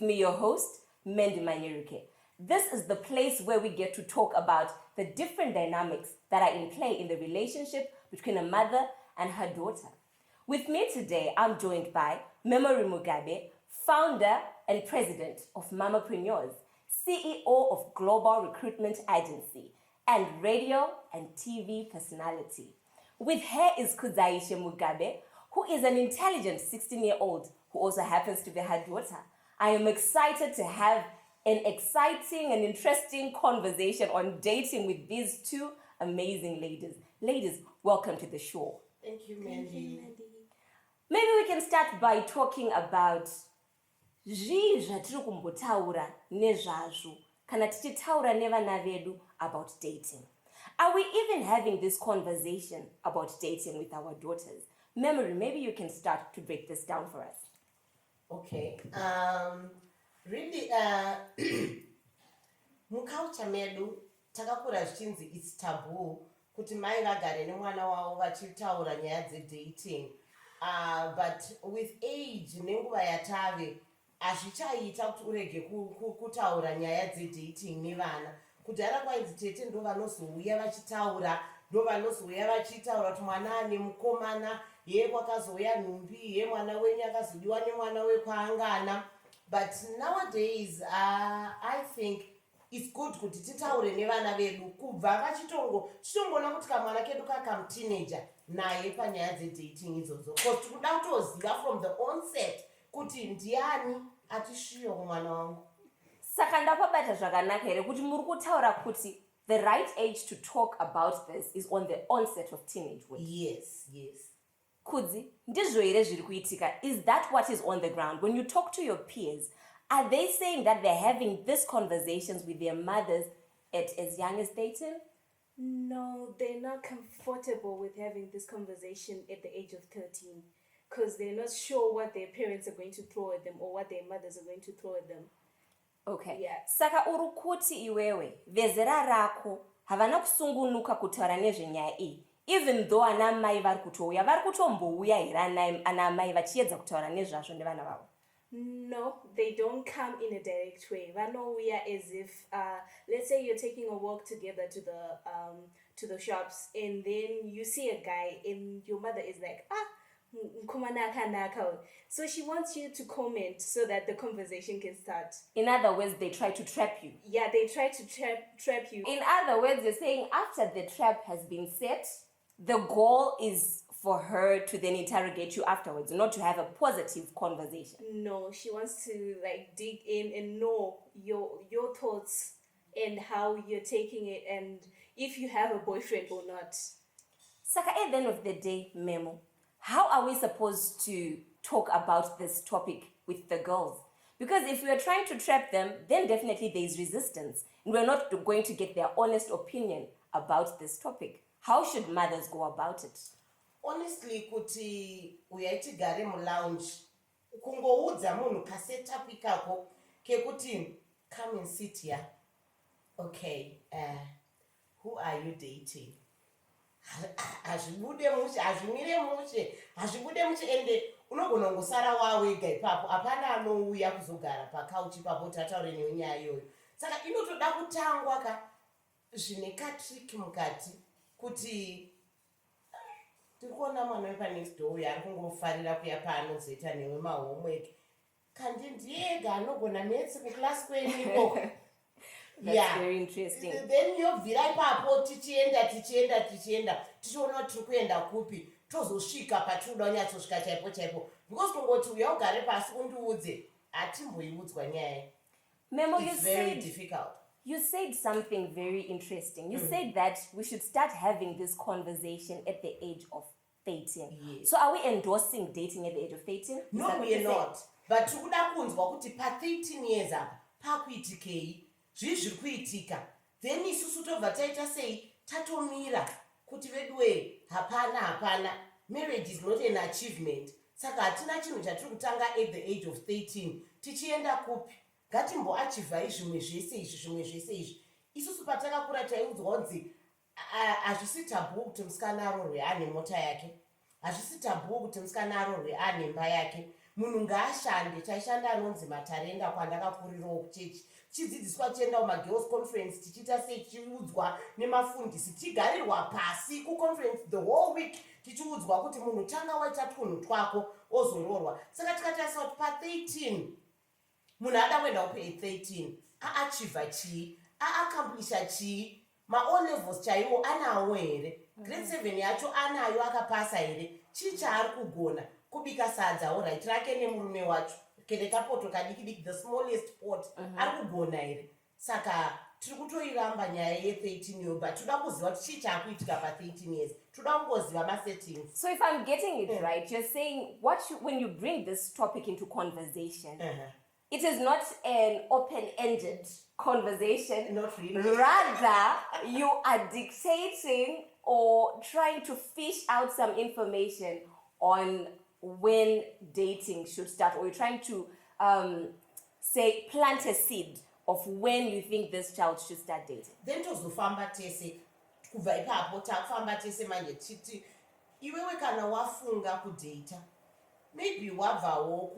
With me, your host, Mendi Manyeruke. This is the place where we get to talk about the different dynamics that are in play in the relationship between a mother and her daughter. With me today, I'm joined by Memory Mugabe, founder and president of Mamapreneurs, CEO of Global Recruitment Agency, and radio and TV personality. With her is Kuzaishe Mugabe, who is an intelligent 16-year-old who also happens to be her daughter. I am excited to have an exciting and interesting conversation on dating with these two amazing ladies. Ladies, welcome to the show. Thank you, Mandy. Maybe we can start by talking about zvii zvatiri kumbotaura nezvazvo kana tichitaura nevana vedu about dating. Are we even having this conversation about dating with our daughters? Memory, maybe you can start to break this down for us. Okay. Really, muculture medu takakura zvichinzi it's taboo kuti mai vagare nemwana wavo vachitaura nyaya dating. But with age nenguva yatave hazvichaita kuti urege kutaura nyaya dating nevana. Kudhara kwainzi tete ndo vanozouya vachitaura, ndo vanozouya vachitaura kuti mwana ane mukomana, ye kwakazouya nhumbi, ye mwana wenyu akazodiwa nemwana wekwaangana. But nowadays, I think it's good kuti titaure nevana vedu kubva vachitongoona kuti kamwana kedu kakamteenager naye panyaya dating idzodzo. Because tikuda kutoziva from the onset kuti ndiani atishiyo kumwana wangu. Saka ndapabata zvakanaka here kuti muri kutaura kuti the right age to talk about this is on the onset of teenagehood. Yes. Kudzi, ndizvo here zviri kuitika? Is that what is on the ground? When you talk to your peers, are they saying that they're having these conversations with their mothers at as young as 13? No, they're not comfortable with having this conversation at the age of 13 because they're not sure what their parents are going to throw at them or what their mothers are going to throw at them. Okay. Yeah. Saka uri kuti iwewe vezera rako havana kusungunuka kutaura nezvenyaya iyi, even though ana mai vari kutouya vari kutombouya here ana mai vachiedza kutaura nezvazvo nevana vavo? No, they don't come in a direct way. Vanouya as if, let's say you're taking a walk together to the shops, and then you see a guy, and your mother is like, so she wants you to comment so that the conversation can start. In other words, they try to trap you. Yeah, they try to trap you. In other words, you're saying after the trap has been set, the goal is for her to then interrogate you afterwards, not to have a positive conversation. No, she wants to dig in and know your thoughts and how you're taking it and if you have a boyfriend or not. Saka, at the end of the day, Memo, how are we supposed to talk about this topic with the girls? Because if we are trying to trap them, then definitely there is resistance. And we're not going to get their honest opinion about this topic. How should mothers go about it? Honestly, kuti uyaitigare mulounge, kungoudza munhu kasetapi kako kekuti come and sit here. Okay, who are you dating? Hazvibude mushe, hazvimire mushe, hazvibude mushe ende unogona kungosara wawega ipapo, hapana anouya kuzogara pakauchi ipapo tataure newe nyaya iyoyo. Saka inotoda kutangwa zvine katrick mukati kuti tiri kuona mwana wepanext door uyo ari kungofarira kuya paanozoita newe mahomework. Kandi ndiyega anogona metsi kuklasi kweniko. That's very interesting. Then yobvira ipapo tichienda tichiona kuti tiri kuenda kupi tozosvika patinoda kunyatsosvika chaipo because kungoti uya ugare pasi undiudze hatimboiudzwa nyaya. Memo, it's very difficult. You said something very interesting. You said that we should start having this conversation at the age of 13. Yes. So are we endorsing dating at the age of 13? No, we are not. But tikuda kunzwa kuti pa 13 years apa pakuitikei zviri kuitika. Then isusu tobva taita sei tatomira kuti veduwe hapana. Marriage is not an achievement. Saka hatina chinhu chatiri kutanga at the age of 13. Tichienda kupi? Ngatimboachivhai zvimwe zvese izvi. Isusu patakakura taiudzwa kunzi hazvisi tabhuu kuti musikana aroorwe ane mota yake. Hazvisi tabhuu kuti musikana aroorwe ane imba yake. munhu ngaashande. Taishanda anonzi matarenda kwandakakurirawo kuchechi, tichidzidziswa tichienda kumagirls conference, tichiita sei, tichiudzwa nemafundisi, tichigarirwa pasi kuconference the whole week, tichiudzwa kuti munhu tanga waita tunhu twako ozororwa. Saka tikatarisa kuti pa13 munhu ada kuenda kupa13 aachievha chii, aakampulisha chii, ma-O levels chaiwo anawo here, grade 7 yacho anayo akapasa here, chii chaari kugona, kubika sadza oright rake nemurume wacho, kende kapoto kadiki diki, the smallest pot, ari kugona here. Saka tiri kutoiramba nyaya ye13 yo, but toda kuziva kuti chii chaakuitika pa13 years, toda kungoziva ma-settings. So if I'm getting it right, you're saying when you bring this topic into conversation, it is not an open-ended conversation. Not really. Rather, you are dictating or trying to fish out some information on when dating should start, or you're trying to say plant a seed of when you think this child should start dating. Then tozofamba tese kubva ipapo takufamba tese manje titi iwewe kana wafunga kudata, maybe wabvawo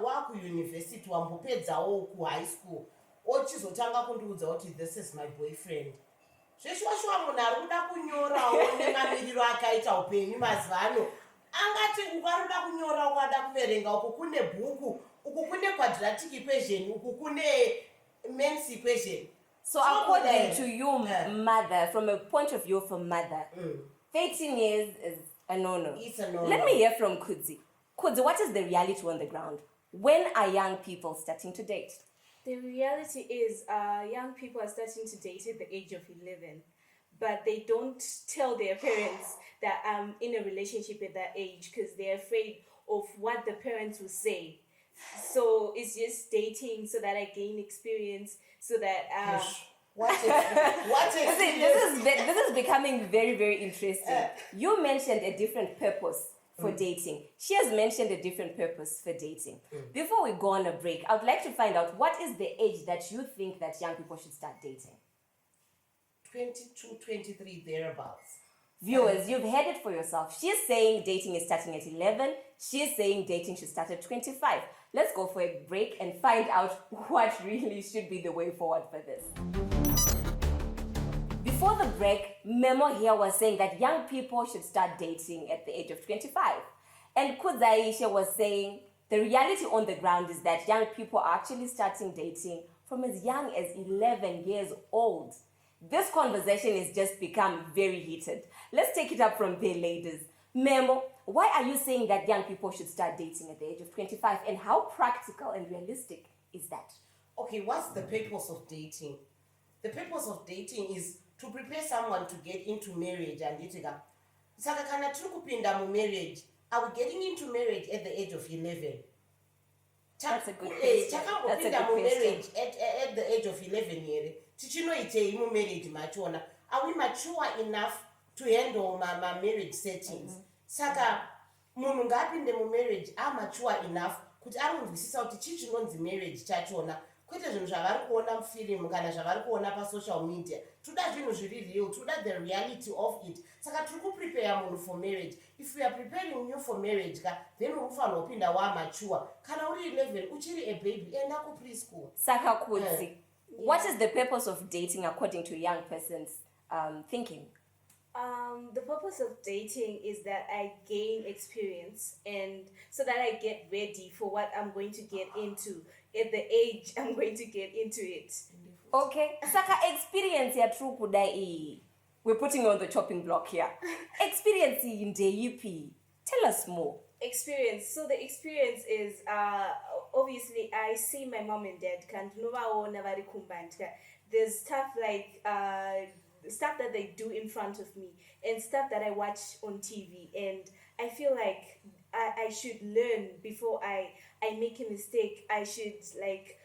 wakuuniversity wambopedzawo kuhigh school ochizotanga kundiudza kuti this is my boyfriend, zveshuwa munhu ari kuda kunyorawo nemamiriro akaita upenyu mazuva ano, angati ukaruda kunyora ukada kuverenga uku kune bhuku, uku kune quadratic equation, uku kune men's equation. So according to you, mother, from a point of view of a mother, 13 years is a no-no. It's a no-no. Let me hear from Kudzi. Kudzi, what is the reality on the ground? When are young people starting to date? The reality is young people are starting to date at the age of 11, but they don't tell their parents that I'm in a relationship at that age because they're afraid of what the parents will say. So it's just dating so that I gain experience, so that This is becoming very, very interesting. You mentioned a different purpose for dating. She has mentioned a different purpose for dating. Before we go on a break, I would like to find out, what is the age that you think that young people should start dating? 22, 23, thereabouts. Viewers, you've heard it for yourself. She's saying dating is starting at 11. She's saying dating should start at 25. Let's go for a break and find out what really should be the way forward for this. Before the break, Memo here was saying that young people should start dating at the age of 25. And Kudzaisha was saying the reality on the ground is that young people are actually starting dating from as young as 11 years old. This conversation has just become very heated. Let's take it up from there, ladies. Memo, why are you saying that young people should start dating at the age of 25, and how practical and realistic is that? Okay, what's the purpose of dating? The purpose of dating is to prepare someone to get into marriage and itika. Saka kana tiri kupinda mu marriage, are we getting into marriage at the age of 11? That's a good question. Takambopinda mu marriage at the age of 11 here. Tichinoitei mu marriage machona. Are we mature enough to handle my marriage settings? Saka munhu ngaapinde mu marriage mature enough kuti arinzwisisa kuti chii chinonzi marriage chachona, kwete zvinhu zvavari kuona mufilimu kana zvavari kuona pasocial media. Toda zvinhu zviri real, toda the reality of it. Saka tiri kuprepare munhu for marriage. If we are preparing you for marriage, then unofanira kupinda mature. Kana uri 11 uchiri a baby, enda ku preschool. Saka Kudzi, what is the purpose of dating according to a young person's thinking? The purpose of dating is that I gain experience, and so that I get ready for what I'm going to get into at the age I'm going to get into it. Okay, Saka, experience ya true kudai. We're putting on the chopping block here. Experience in DUP. Tell us more. Experience. So the experience is obviously I see my mom and dad can't never there's stuff like stuff that they do in front of me and stuff that I watch on TV, and I feel like I should learn before I make a mistake. I should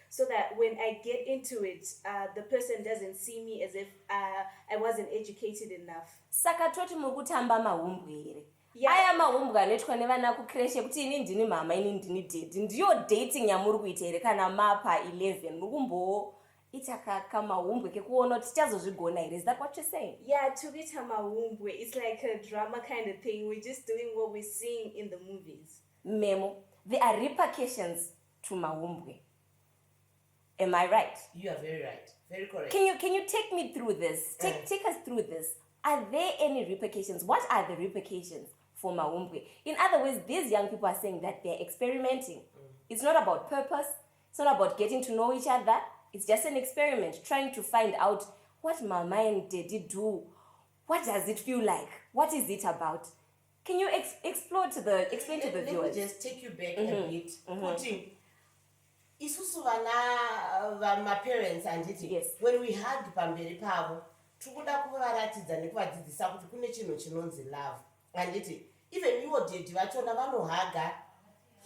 so that when I get into it, the person doesn't see me as if I wasn't educated enough. Saka toti mukutamba mahumbu here. Yeah. Aya mahumbu anoitwa nevana kukreshe kuti ini ndini mama ini ndini date. Ndiyo dating yamuri kuita here kana mapa 11 mukumbo itaka kama mahumbu kekuona kuti tichazozvigona here. Is that what you're saying? Yeah, to be it's like a drama kind of thing. We're just doing what we're seeing in the movies. Memo, there are repercussions to maumbwe. Am I right? You are very right. Very correct. Can you take me through this? Take us through this. Are there any repercussions? What are the repercussions for maumbwe? In other words, these young people are saying that they're experimenting. It's not about purpose. It's not about getting to know each other. It's just an experiment, trying to find out what mama and daddy do. What does it feel like? What is it about? Can you explain to the Let viewers? me just take you back a bit. Putting isusu vana parents anditi Yes. when we had pamberi pavo tikuda kuvaratidza nekuvadzidzisa kuti kune chinhu chinonzi love anditi even ivo dedi vachona vanohaga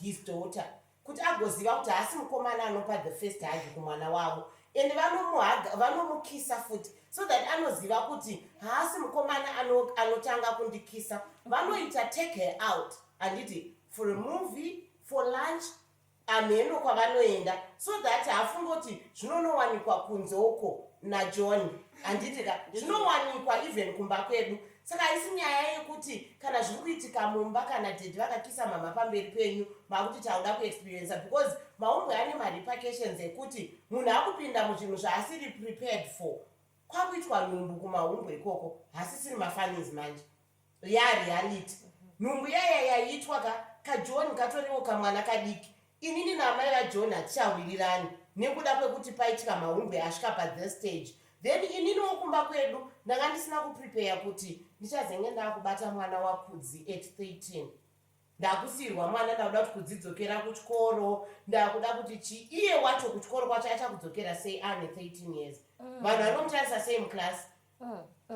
his daughter kuti agoziva kuti haasi mukomana anopa the first hug kumwana wavo and vanomukisa futi so that anoziva kuti haasi mukomana anotanga kundikisa vanoita take her out anditi for a movie for lunch amheno kwavanoenda so that hafungoti zvinonowanikwa kunze uko najohn handitika zvinowanikwa even kumba kwedu saka haisi nyaya yekuti kana zviri kuitika mumba kana dedi vakakisa mama pamberi penyu makuti tauda kuexperiensa because maumbwe ane marepercussions ekuti munhu akupinda muchinhu zvaasiri prepared for kwakuitwa nhumbu kumaumbwe ikoko hasisiri mafanizi manje yareality nhumbu yaya yaiitwa kajohn katoriwo kamwana kadiki inini namai vajohn hatichawirirani nekuda kwekuti paitika maumbwe asvika pathis stage then ininiwo kumba kwedu ndanga ndisina kuprepare kuti ndichazenge ndakubata mwana wakudzi at 13 ndakusirwa mwana ndakuda kuti kudzidzokera kuchikoro ndakuda kuti iye wacho kuchikoro kwacho achakudzokera sei ane 13 years vanhu vanomutarisa same class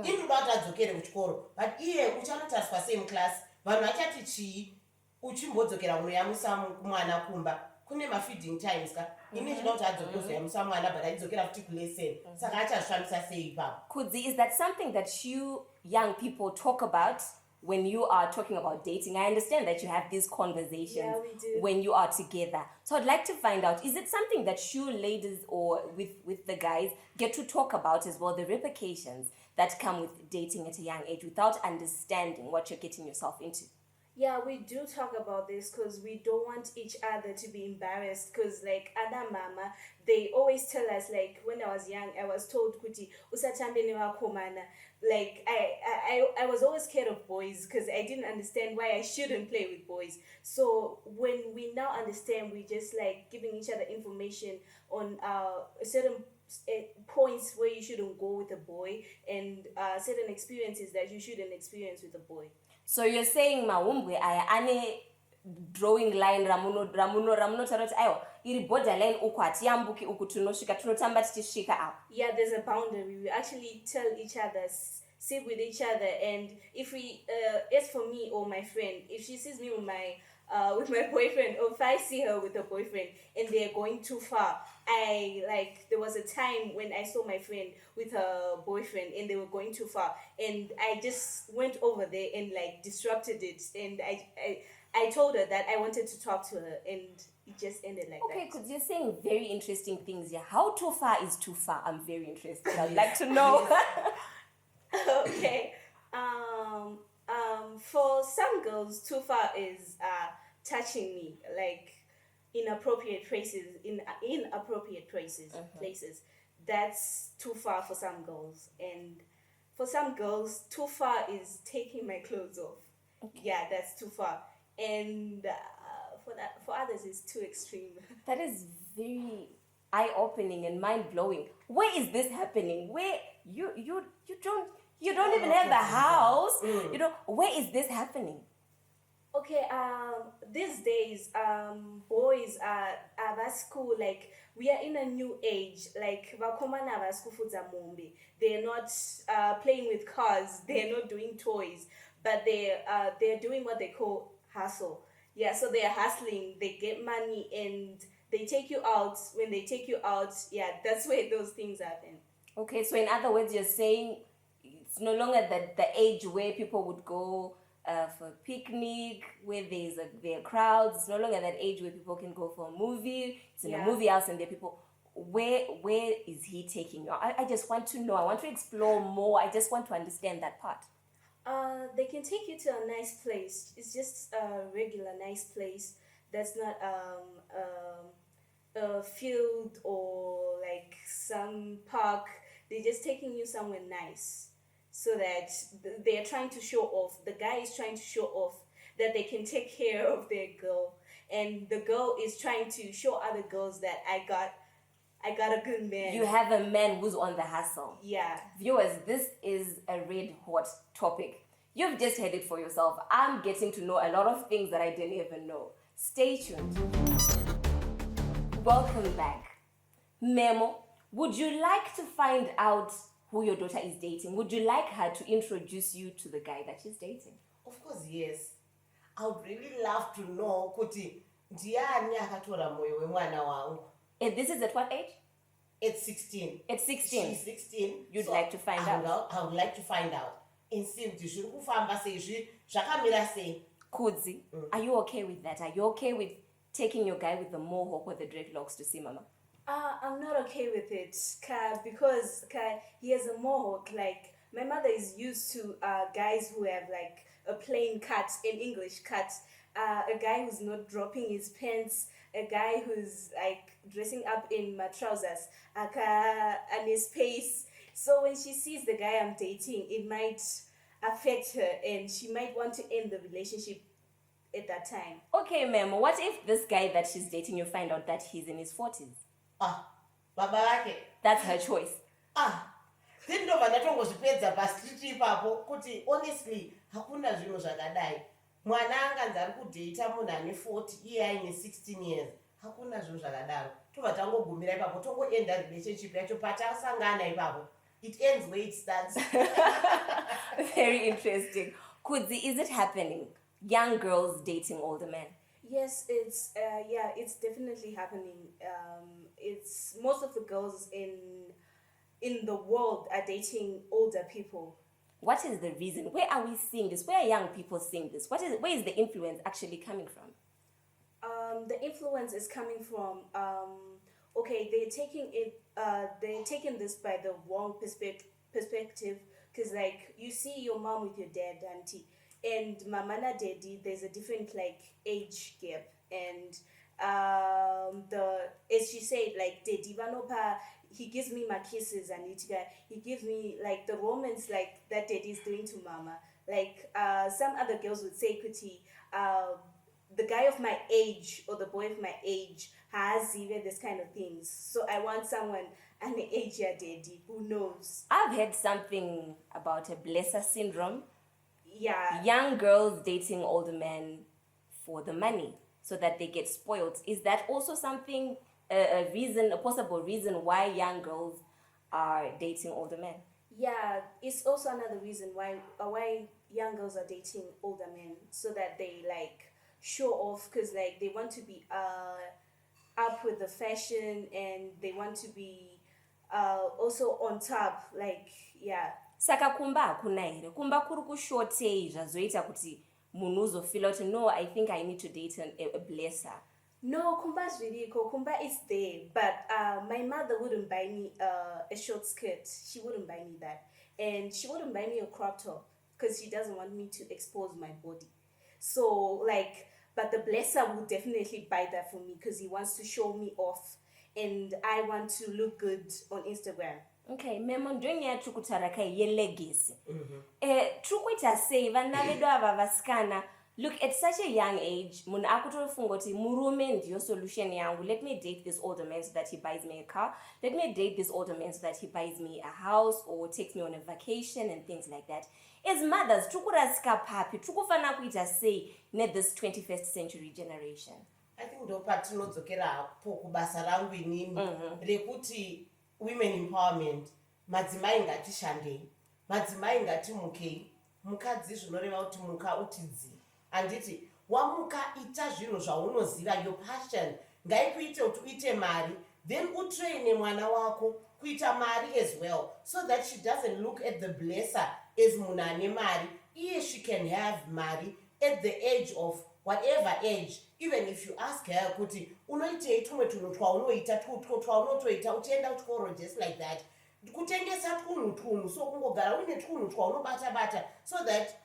inoda kuti adzokere kuchikoro but iye uchanotariswa same class vanhu vachati chii uchimbodzokera unoyamusa mwana kumba kune mafeeding times ka ini ndinoda kuti adzoke uzoyamusa mwana but aidzokera futi kulesson saka achazvifambisa sei ipapo. Kudzi, is that something that you young people talk about when you are talking about dating? I understand that you have these conversations we do. when you are together. So I'd like to find out, is it something that you ladies or with the guys get to talk about as well, the repercussions that come with dating at a young age without understanding what you're getting yourself into? Yeah, we do talk about this because we don't want each other to be embarrassed. Because like other mama, they always tell us, like when I was young, I was told kuti usatambe nevakomana. Like I was always scared of boys because I didn't understand why I shouldn't play with boys. So when we now understand, we just like giving each other information on certain points where you shouldn't go with a boy and certain experiences that you shouldn't experience with a boy. So you're saying maumbwe aya ane drawing line ramunotaroti aiwa iri borderline uku hatiyambuki uku tunosvika tunotamba tichisvika apo. Yeah, there's a boundary. We actually tell each other, sit with each other, and if we, as for me or my friend, if she sees me with my boyfriend, or if I see her with a boyfriend and they're going too far, there was a time when I saw my friend with her boyfriend and they were going too far, and I just went over there and like disrupted it, and I told her that I wanted to talk to her, and it just ended like that. Okay, because you're saying very interesting things here. How too far is too far? I'm very interested. I'd like to know. Okay. For some girls, too far is touching me, like inappropriate places, places. That's too far for some girls, and for some girls, too far is taking my clothes off. Okay. Yeah, that's too far, and for others, it's too extreme. That is very eye-opening and mind-blowing. Where is this happening? Where you don't even have a house. You know, where is this happening? Okay, these days, boys are at school, like, we are in a new age, like, vakomana vaskufudza mombe. They're not playing with cars, they're not doing toys, but they're doing what they call hustle. Yeah, so they're hustling, they get money, and they take you out. When they take you out, yeah, that's where those things happen. Okay, so in other words, you're saying it's no longer the age where people would go for a picnic, where there are crowds. It's no longer that age where people can go for a movie. It's in a movie house and there are people. Where is he taking you? I just want to know. I want to explore more. I just want to understand that part. They can take you to a nice place. It's just a regular nice place That's not a field or like some park. They're just taking you somewhere nice, so that they're trying to show off. The guy is trying to show off that they can take care of their girl, and the girl is trying to show other girls that I got a good man. You have a man who's on the hustle. Yeah. Viewers, this is a red hot topic. You've just heard it for yourself. I'm getting to know a lot of things that I didn't even know. Stay tuned. Welcome back. Memo, would you like to find out who your daughter is dating? Would you like her to introduce you to the guy that she's dating? Of course, yes. I would really love to know kuti ndiani akatora moyo wemwana wangu. And this is at what age? At 16. At 16. She's 16. You'd like to find out? I would like to find out. And see kuti zviri kufamba sei, zvakamira sei. Kudzi, are you okay with that? Are you okay with taking your guy with the mohawk or the dreadlocks to see mama? I'm not okay with it, because he has a mohawk. Like, my mother is used to guys who have like a plain cut, an English cut, a guy who's not dropping his pants, a guy who's like dressing up in my trousers, and his pace. So when she sees the guy I'm dating, it might affect her, and she might want to end the relationship at that time. Okay, ma'am, what if this guy that she's dating, you find out that he's in his 40s? Baba vake. That's her choice. Then ndobva ndatongozvipedza pastreet ipapo kuti honestly hakuna zvinhu zvakadai. Mwana anganzi ari kudhata munhu ane 40 iye aine 16 years. Hakuna zvinhu zvakadaro. Tobva tangogumira ipapo tongoenda relationship yacho patasangana ipapo. It ends where it starts. Very interesting. Kudzi, is it happening? Young girls dating older men? Yes, it's definitely happening. It's most of the girls in the world are dating older people. What is the reason? Where are we seeing this? Where are young people seeing this? Where is the influence actually coming from? The influence is coming from they're taking this by the wrong perspective, because like you see your mom with your dad, auntie, and mama na daddy, there's a different like age gap, and as she said, like daddy vanopa, he gives me my kisses, and he gives me like the romance like that daddy is doing to mama. Like some other girls would say, kuti, the guy of my age or the boy of my age has even this kind of things. So I want someone an age daddy who knows. I've heard something about a blesser syndrome. Yeah. Young girls dating older men for the money so that they get spoiled. Is that also something, a possible reason why young girls are dating older men? Yeah, it's also another reason why young girls are dating older men, so that they like show off, because like they want to be up with the fashion, and they want to be also on top, like, yeah. Saka kumba hakuna here. Kumba kuri kushotei zvazoita kuti munhu uzofila kuti no, I think I need to date a blesser. No, kumba's viriko. Kumba is there, but my mother wouldn't buy me a short skirt. She wouldn't buy me that, and she wouldn't buy me a crop top because she doesn't want me to expose my body. So like, but the blesser will definitely buy that for me because he wants to show me off, and I want to look good on Instagram. Okay, memo ndoni yacho kutaraka ye legacy. Trukuita sei vana vedu ava vasikana, look, at such a young age, munhu akutofunga kuti murume ndiyo solution yangu. Let me date this older man so that he buys me a car. Let me date this older man so that he buys me a house or takes me on a vacation and things like that. As mothers, trukurasika papi, trukufana kuita sei ne this 21st century generation. I think ndo patinodzokera po kubasa rangu inini rekuti women empowerment, madzimai ngatishandei, madzimai ngatimukei, mukadzi zvinoreva kuti muka utidzi. Anditi wamuka ita zvinhu zvaunoziva, your passion ngaikuite kuti uite mari, then utraine mwana wako kuita mari as well, so that she doesn't look at the blesser as munhu ane mari. Iye she can have mari at the age of whatever age. Even if you ask her kuti unoitei tumwe tunhu twaunoita twaunotoita uchienda kuchikoro just like that, kutengesa tunhu so kungogara uine tunhu twaunobata bata, so that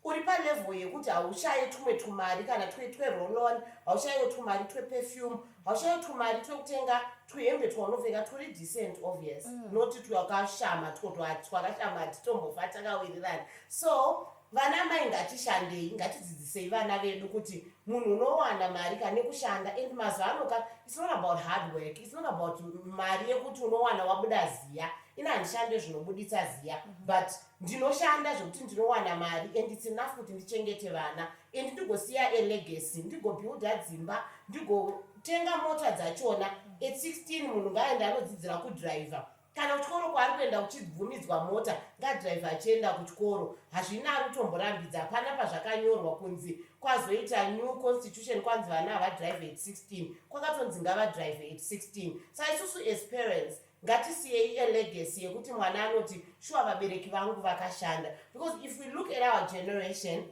uri palevel yekuti haushaye tumwe tumari kana twerolon, haushaye tumari tweperfume, haushaye tumari twekutenga tuhembe twaunopfeka turi decent obvious, noti twakashama twakashama hatitombofa takawirirana. So vana mai ngatishandei, ngatidzidzisei vana vedu kuti munhu unowana mari kane kushanda. And mazuva anoka, it's not about hard work, it's not about mari yekuti unowana wabuda ziya. Ina handishande zvinobuditsa ziya, but ndinoshanda zvokuti ndinowana mari and it's enough kuti ndichengete vana and ndigosiya legacy, ndigobuilda dzimba, ndigotenga mota dzachona. At 16 munhu ngaende anodzidzira kudhiraivha. Kana kuchikoro kwaari kuenda uchibvumidzwa mota, ngadhiraivha achienda kuchikoro. Hazvina ari kutomborambidza, hapana pazvakanyorwa kunzi kwazoita new constitution kwanzi vana havadhiraivhe at 16, kwakatonzi ngavadhiraivhe at 16. Saka isusu as parents ngatisiyei legacy yekuti mwana anoti shuwa vabereki vangu vakashanda. Because if we look at our generation,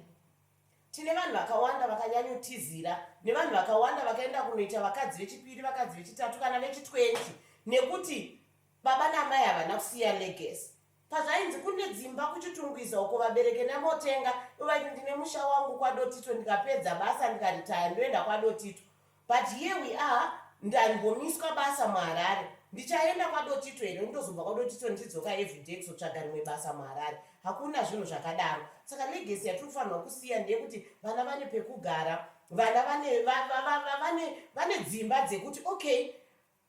tine vanhu vakawanda vakanyanyotizira nevanhu vakawanda vakaenda kunoita vakadzi vechipiri, vakadzi vechitatu kana vechi20 nekuti baba namai havana kusiya legacy. Pazvainzi kune dzimba kuchitungwiza uko vabereki namotenga, uvati ndine musha wangu kwadotito, ndikapedza basa ndikaritaya ndoenda kwadotito. But here we are, ndangomiswa basa muHarare, ndichaenda kwadotito here, ndozobva kwadotito ndichidzoka everyday kuzotsvaga rimwe basa muHarare. Hakuna zvinhu zvakadaro. Saka legacy yatinofanirwa kusiya ndeyekuti vana vane pekugara, vana vane dzimba dzekuti okay,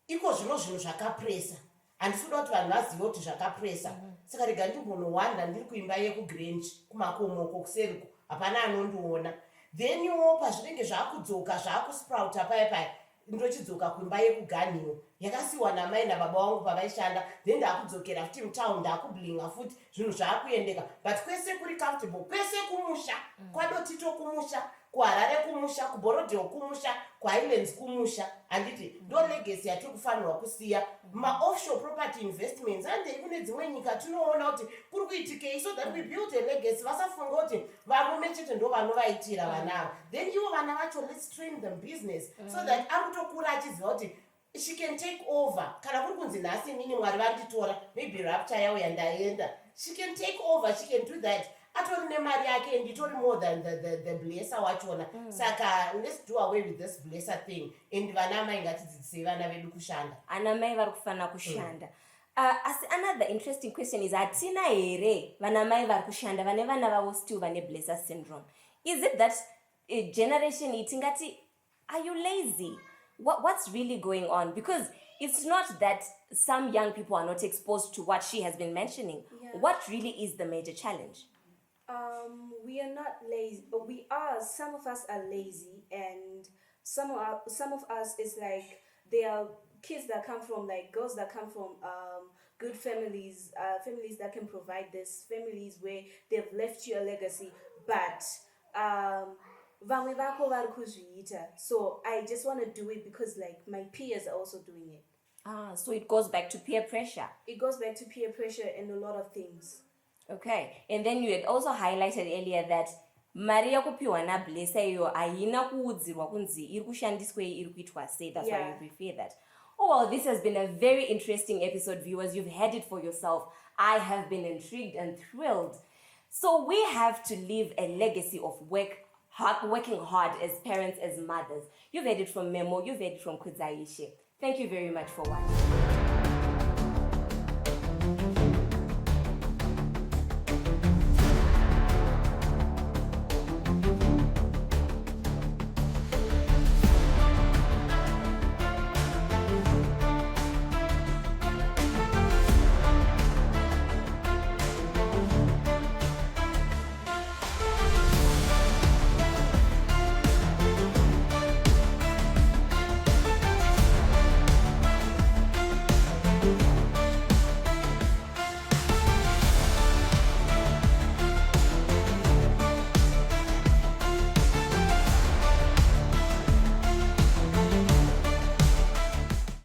iko zvinhu zvakapresa. Handisi kuda kuti vanhu vazive kuti zvakapresa. Saka rega ndimbonowanda ndiri kuimba yekugrange kumakomoko kuseriko, hapana anondiona. Then iwo pazvinenge zvakudzoka zvakusprouta paya ndochidzoka kuimba yekuganiwo yakasiwa namai nababa vangu pavaishanda, then ndakudzokera futi mutown ndakublinga futi zvinhu zvakuyendeka. But kwese kuri comfortable, kwese kumusha, kwadotito kumusha, kuHarare kumusha, kuBorodeo kumusha, kuHighlands kumusha. Handiti ndo legacy yatiri kufanirwa kusiya. Ma-offshore property investments handei kune dzimwe nyika tinoona kuti kuri kuitikei, so that we build a legacy. Vasafunga kuti varume chete ndo vanovaitira vanavo. Then ivo vana vacho, let's train them business so that akutokura achiziva kuti she can take over. Kana kuri kunzi nhasi inini Mwari vanditora, maybe rapture yauya ndaenda, she can take over, she can do that. Atori nemari yake and itori more than the blesser wachona. Saka let's do away with this blesser thing. And vana mai ngatidzidzisei vana vedu kushanda. Ana mai vari kufanira kushanda. Another interesting question is, hatina here vana mai vari kushanda vane vana vavo still vane blesser syndrome? Is it that generation itingati, are you lazy? What's really going on? Because it's not that some young people are not exposed to what she has been mentioning. Yeah. What really is the major challenge? We are not lazy, but we are. Some of us are lazy, and some of us is like they are kids that come from, like, girls that come from good families, families that can provide this, families where they've left you a legacy, but vamwe vako vari kuzviita. So I just want to do it because, like, my peers are also doing it. So it goes back to peer pressure. It goes back to peer pressure and a lot of things. Okay, and then you had also highlighted earlier that mari yakupiwa na blesser iyo haina kuudzirwa kunzi iri kushandiswei, iri kuitwa sei. That's why you prefer that. Oh well, this has been a very interesting episode, viewers. You've heard it for yourself. I have been intrigued and thrilled. So we have to leave a legacy of working hard as parents, as mothers. You've heard it from Memo, you've heard it from Kudzaishe. Thank you very much for watching.